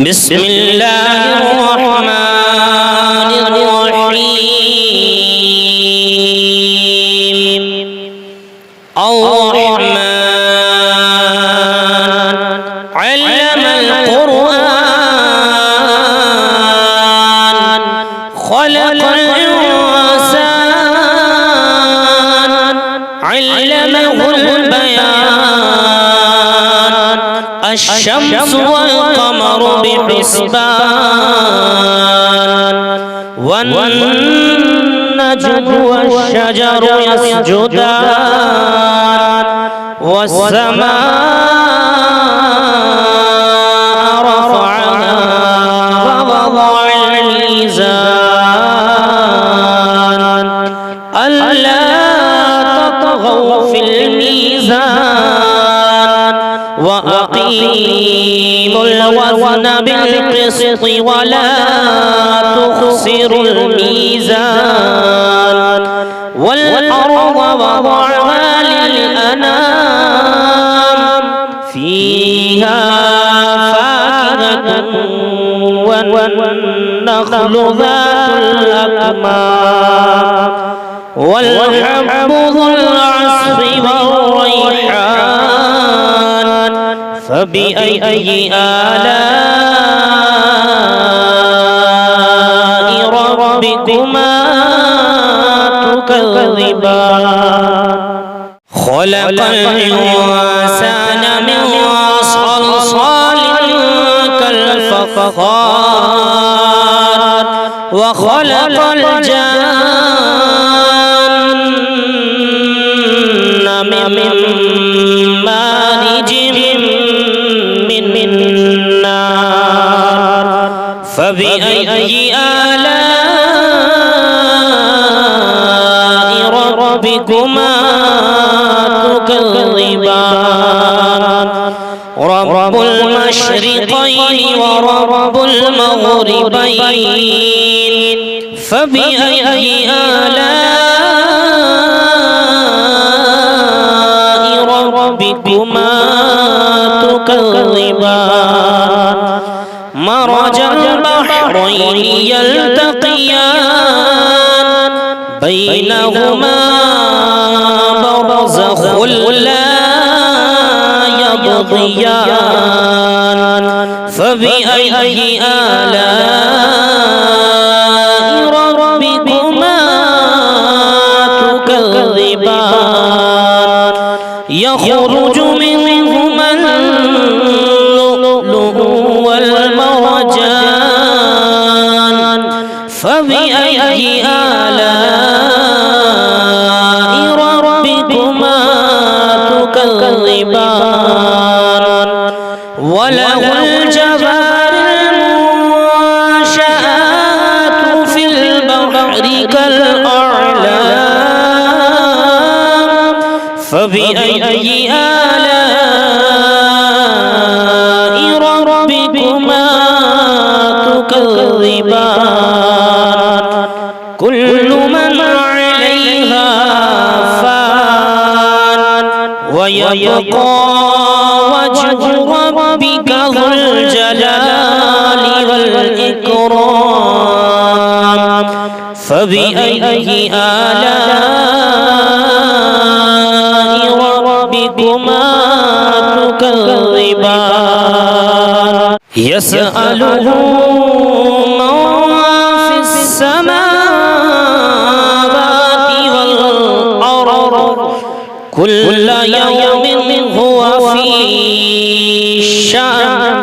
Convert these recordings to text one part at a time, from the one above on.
بسم الله الرحمن الرحيم الرحمن علم القرآن خلق الإنسان علمه البيان الشمس والقمر بحسبان والنجم والشجر يسجدان والسماء رفعها ووضع الميزان ألا تطغوا في الميزان وأقيموا الوزن بالقسط ولا تخسروا الميزان والأرض وضعها للأنام فيها فاكهة والنخل ذات الأكمام والحب ذو العصف والريحان فبأي آلاء ربكما تكذبان خلق الإنسان من صلصال كالفخار وخلق الجن من مارج من نار فبأي آلاء ربكما تكذبان رب المشرقين ورب المغربين فبأي آلاء ربكما تكذبان مرج البحرين يلتقيان بينهما برزخ لا يبغيان فبأي آلاء ربكما تكذبان يخرج منهما اللؤلؤ والمرجان فبأي آلاء ربكما تكذبان وله الجوار المنشآت في البحر كالأعلام فبأي آلاء ربكما تكذبان كل من عليها فان ويبقى وجه ربك ذو الجلال والإكرام فبأي آلاء ربكما تكذبان يسأله من في السماوات والأرض كل يوم هو في شأن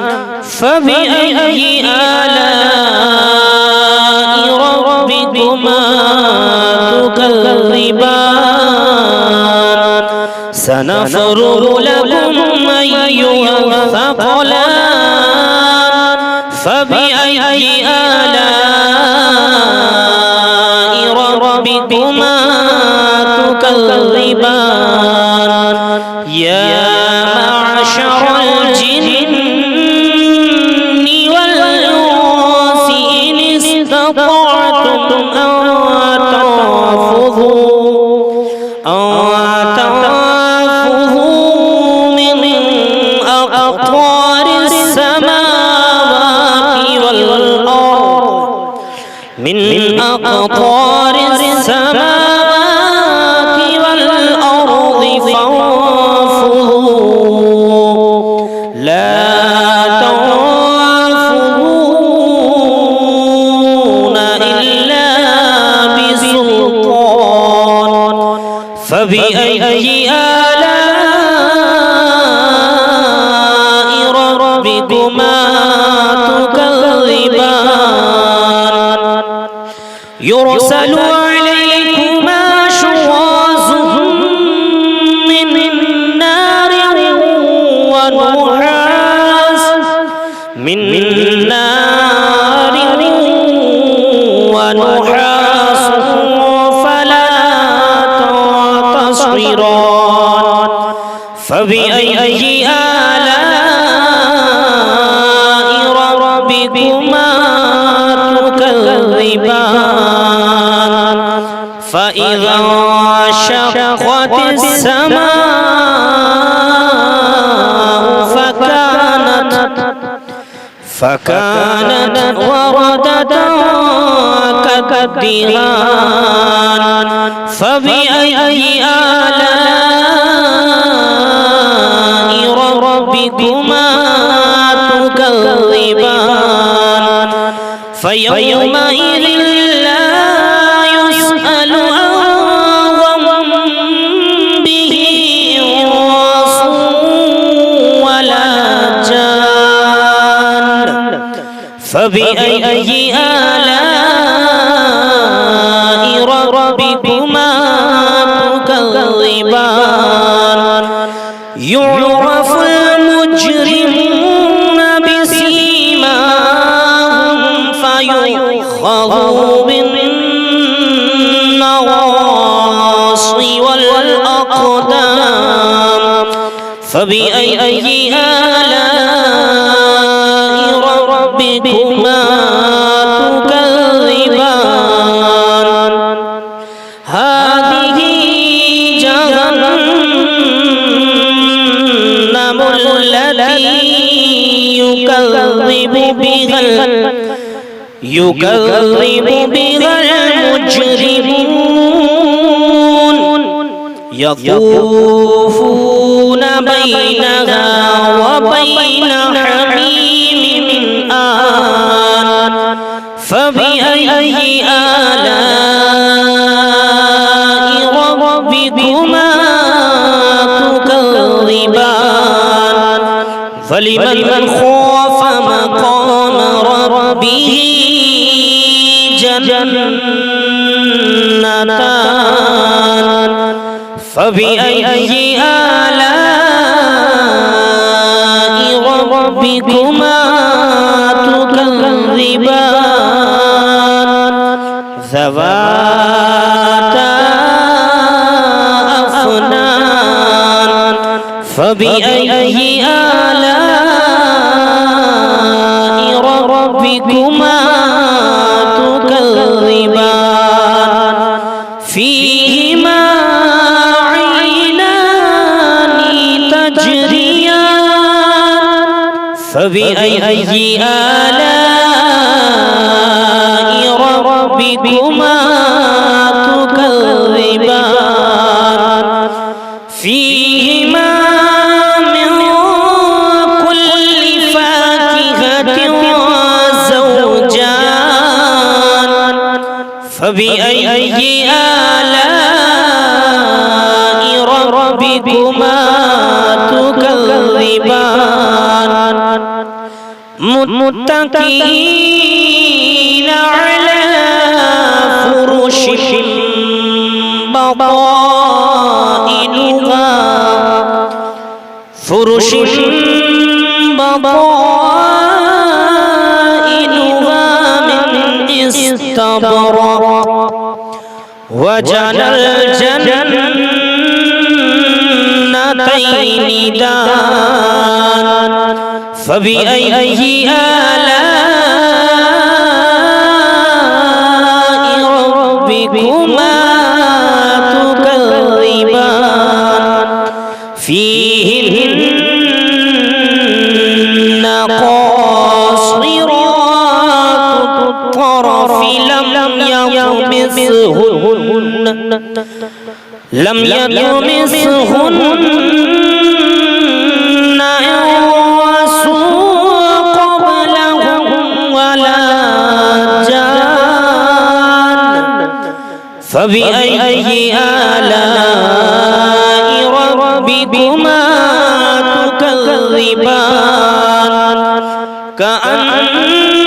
فبأي آلاء ربكما تكذبان سنفرغ لكم أيها الثقلان فبأي آلاء ربكما تكذبان يا معشر الجن والإنس إن استطعتم أن تنفذوا من أقطار السماوات من أقطار السماوات والأرض فانفذوا لا تنفذون إلا بسلطان فبأي آلاء ربكما تكذبان يرسل عليكما شواظ من نار ونحاس فلا تنتصران فبأي آلاء ربكما تكذبان فإذا انشقت السماء فكانت وردة كالدهان فبأي آلاء ربكما تكذبان فيومئذ لا يسأل عن ذنبه انس ولا جان فبأي آلاء ربكما تكذبان يعرف المجرمون بسيماهم فيؤخذوا بالنواصي والأقدام فبأي آلاء ربكما تكذبان هذه جهنم التي يكذب بها المجرمون يطوفون بينها وبين حميم آن فبأي آلاء ربكما تكذبان فلمن خاف مقام ربه جنتان فبأي آلاء ربكما تكذبان ذواتا أفنان فبأي آلاء ربكما تكذبان فيهما عينان تجريان فبأي آلاء ربكما تكذبان فيهما من كل فاكهة زوجان فبأي آلاء ربكما تكذبان متكئين على فرش بطائنها من استبرق وجنى الجنتين دان فبأي آلاء ربكما تكذبان فيهن قاصرات الطرف لم يطمثهن لم يطمثهن إنس قبلهم ولا جان فبأي آلاء ربكما تكذبان كأنهن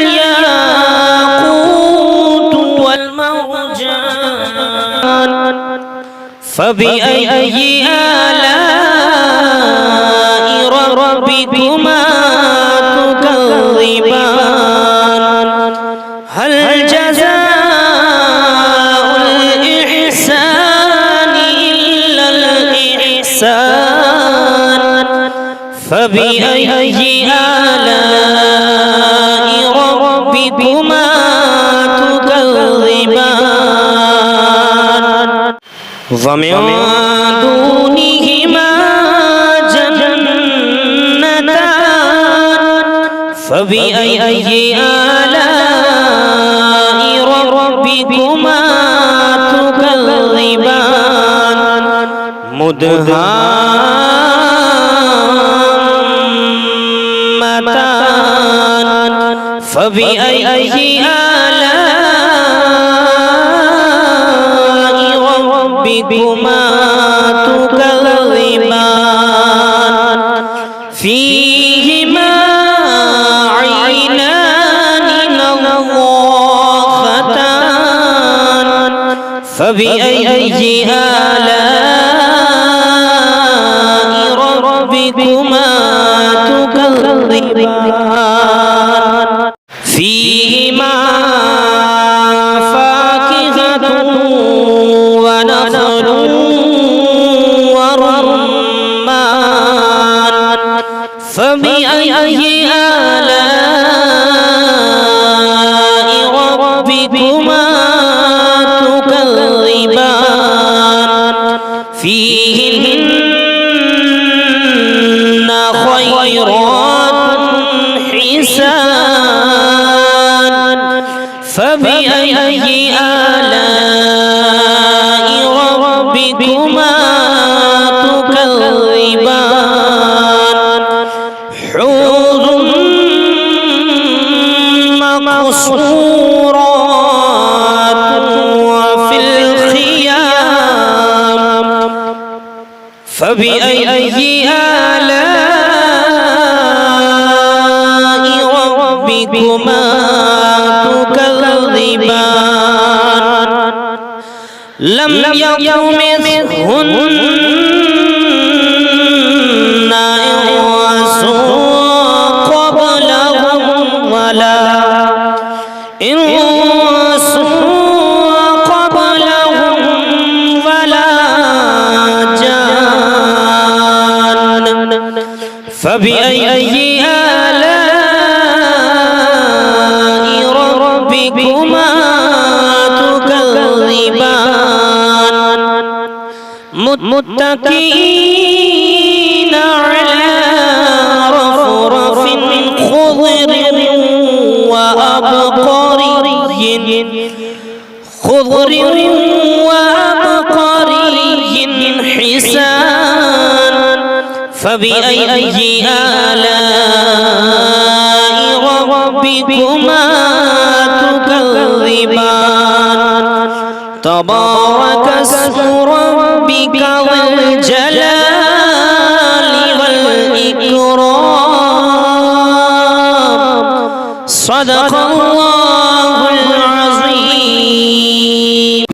الياقوت والمرجان فبأي آلاء ربكما تكذبان هل جزاء الإحسان إلا الإحسان فبأي آلاء ربكما تكذبان ومن دونهما جنتان فبأي آلاء ربكما تكذبان مدهامتان فبأي آلاء ربكما تكذبان فيهما عينان نضاختان فبأي آلاء ربكما تكذبان فيهما فاكهة ونخل ورمان فبأي آلاء ربكما تكذبان فيهن خيرات حسان فبأي آلاء ربكما تكذبان حور مقصورات وفي الخيام فبأي آلاء ربكما تكذبان لم يطمثهن إنس قبلهم ولا إنس قبلهم ولا جان فبأي آلاء ربكما تكذبان متكئين على رفرف خضر وأبقري حسان فبأي آلاء ربكما تكذبان تبارك اسم ربك ذو الجلال والإكرام صدق